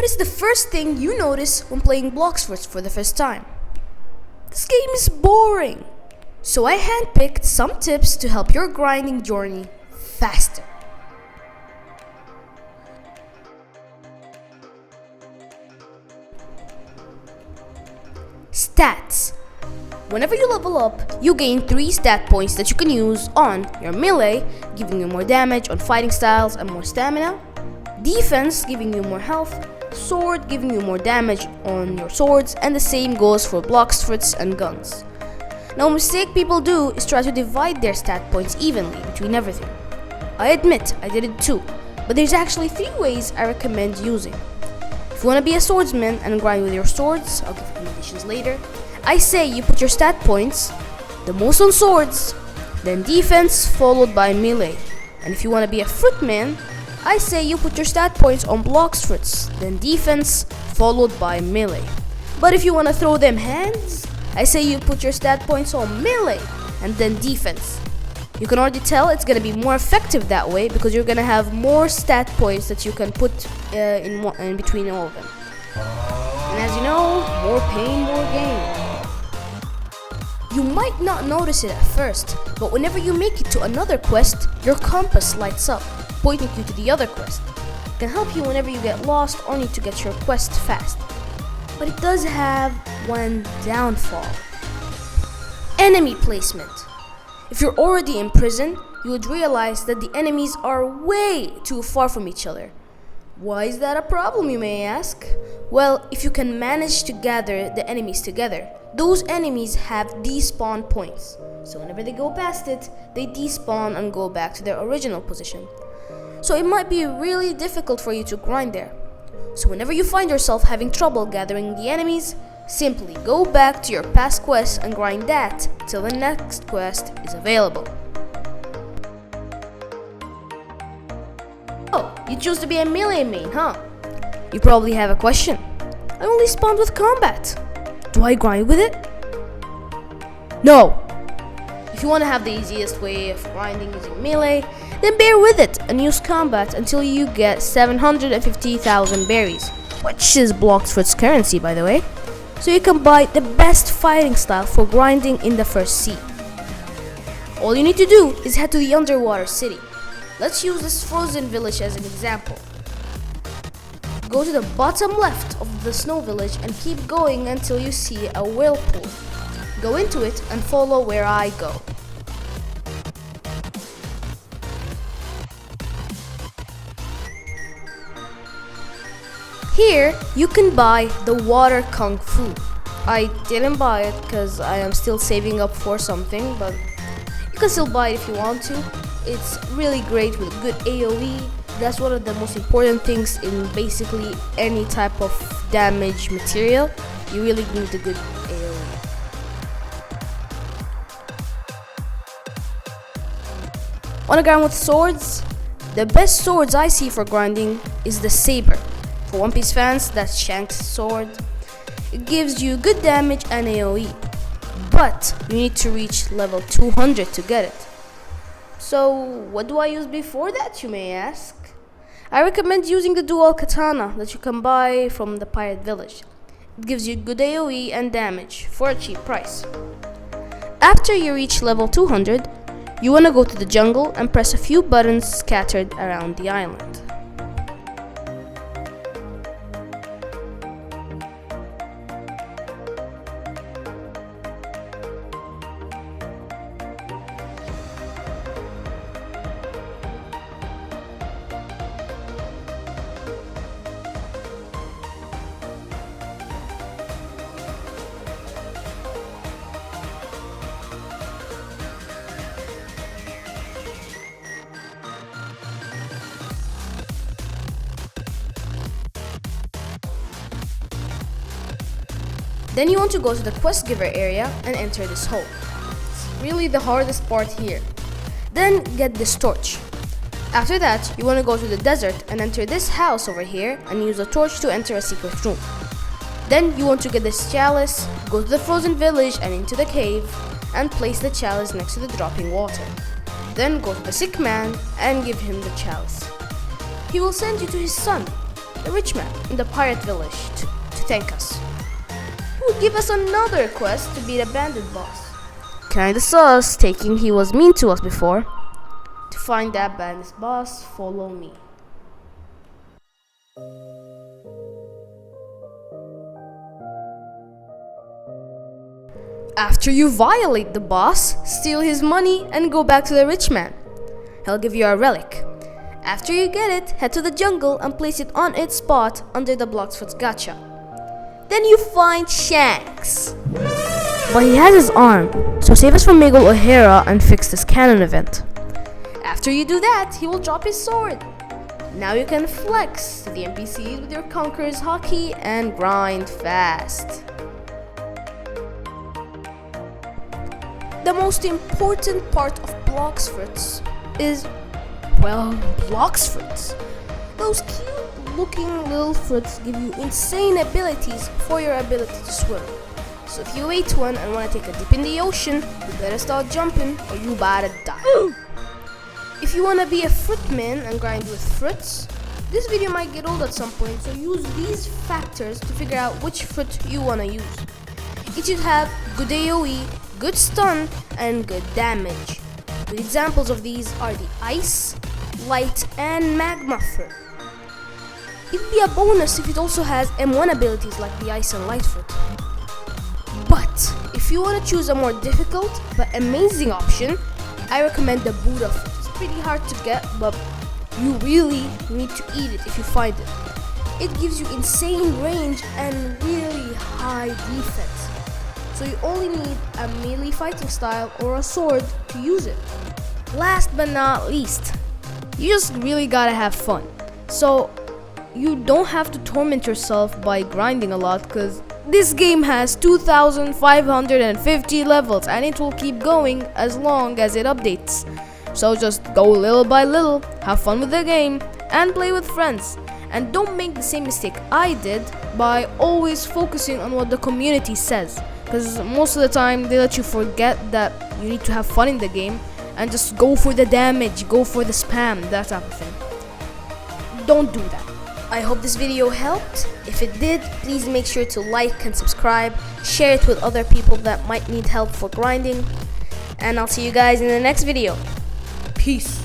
What is the first thing you notice when playing Blox Fruits for the first time? This game is boring. So I handpicked some tips to help your grinding journey faster. Stats. Whenever you level up, you gain 3 stat points that you can use on your melee, giving you more damage on fighting styles and more stamina, defense, giving you more health, sword, giving you more damage on your swords, and the same goes for Blox Fruits and guns. Now, a mistake people do is try to divide their stat points evenly between everything. I admit I did it too, but there's actually 3 ways I recommend using. If you want to be a swordsman and grind with your swords, I'll give recommendations later, I say you put your stat points the most on swords, then defense followed by melee. And if you want to be a fruitman, I say you put your stat points on Blox Fruits, then defense followed by melee. But if you want to throw them hands, I say you put your stat points on melee and then defense. You can already tell it's going to be more effective that way because you're going to have more stat points that you can put in between all of them. And as you know, more pain, more gain. You might not notice it at first, but whenever you make it to another quest, your compass lights up, pointing you to the other quest. It can help you whenever you get lost or need to get your quest fast. But it does have one downfall. Enemy placement. If you're already in prison, you would realize that the enemies are way too far from each other. Why is that a problem, you may ask? Well, if you can manage to gather the enemies together, those enemies have despawn points. So whenever they go past it, they despawn and go back to their original position. So it might be really difficult for you to grind there. So whenever you find yourself having trouble gathering the enemies, simply go back to your past quest and grind that till the next quest is available. Oh, you choose to be a melee main, huh? You probably have a question. I only spawned with combat. Do I grind with it? No! If you want to have the easiest way of grinding using melee, then bear with it and use combat until you get 750,000 berries, which is Blox Fruits currency, by the way, so you can buy the best fighting style for grinding in the first sea. All you need to do is head to the underwater city. Let's use this frozen village as an example. Go to the bottom left of the snow village and keep going until you see a whirlpool. Go into it and follow where I go. Here, you can buy the water kung fu. I didn't buy it because I am still saving up for something, but you can still buy it if you want to. It's really great with good AoE. That's one of the most important things in basically any type of damage material. You really need a good AoE. Wanna grind with swords? The best swords I see for grinding is the saber. For One Piece fans, that's Shank's sword. It gives you good damage and AoE, but you need to reach level 200 to get it. So what do I use before that, you may ask? I recommend using the dual katana that you can buy from the pirate village. It gives you good AoE and damage for a cheap price. After you reach level 200, you want to go to the jungle and press a few buttons scattered around the island. Then you want to go to the quest giver area and enter this hole. It's really the hardest part here. Then get this torch. After that, you want to go to the desert and enter this house over here and use a torch to enter a secret room. Then you want to get this chalice, go to the frozen village and into the cave and place the chalice next to the dropping water. Then go to the sick man and give him the chalice. He will send you to his son. the rich man in the pirate village to thank us. He would give us another quest to beat a bandit boss. Kinda sus, taking he was mean to us before. To find that bandit boss, follow me. After you violate the boss, steal his money and go back to the rich man. He'll give you a relic. After you get it, head to the jungle and place it on its spot under the Blox Fruits gacha. Then you find Shanks. But he has his arm, so save us from Miguel O'Hara and fix this canon event. After you do that, he will drop his sword. Now you can flex to the NPCs with your Conqueror's hockey and grind fast. The most important part of Blox Fruits is, well, Blox Fruits. Those cute looking little fruits give you insane abilities for your ability to swim. So if you ate one and want to take a dip in the ocean, you better start jumping or you about to die. If you want to be a fruitman and grind with fruits, this video might get old at some point, so use these factors to figure out which fruit you want to use. It should have good AoE, good stun, and good damage. Good examples of these are the ice, light, and magma fruit. It'd be a bonus if it also has M1 abilities like the ice and light fruit. But if you want to choose a more difficult but amazing option, I recommend the Buddha fruit. It's pretty hard to get, but you really need to eat it if you find it. It gives you insane range and really high defense. So you only need a melee fighting style or a sword to use it. Last but not least, you just really gotta have fun. So you don't have to torment yourself by grinding a lot, because this game has 2,550 levels and it will keep going as long as it updates. So just go little by little, have fun with the game, and play with friends. And don't make the same mistake I did by always focusing on what the community says, because most of the time they let you forget that you need to have fun in the game and just go for the damage, go for the spam, that type of thing. Don't do that. I hope this video helped. If it did, please make sure to like and subscribe, share it with other people that might need help for grinding, and I'll see you guys in the next video. Peace.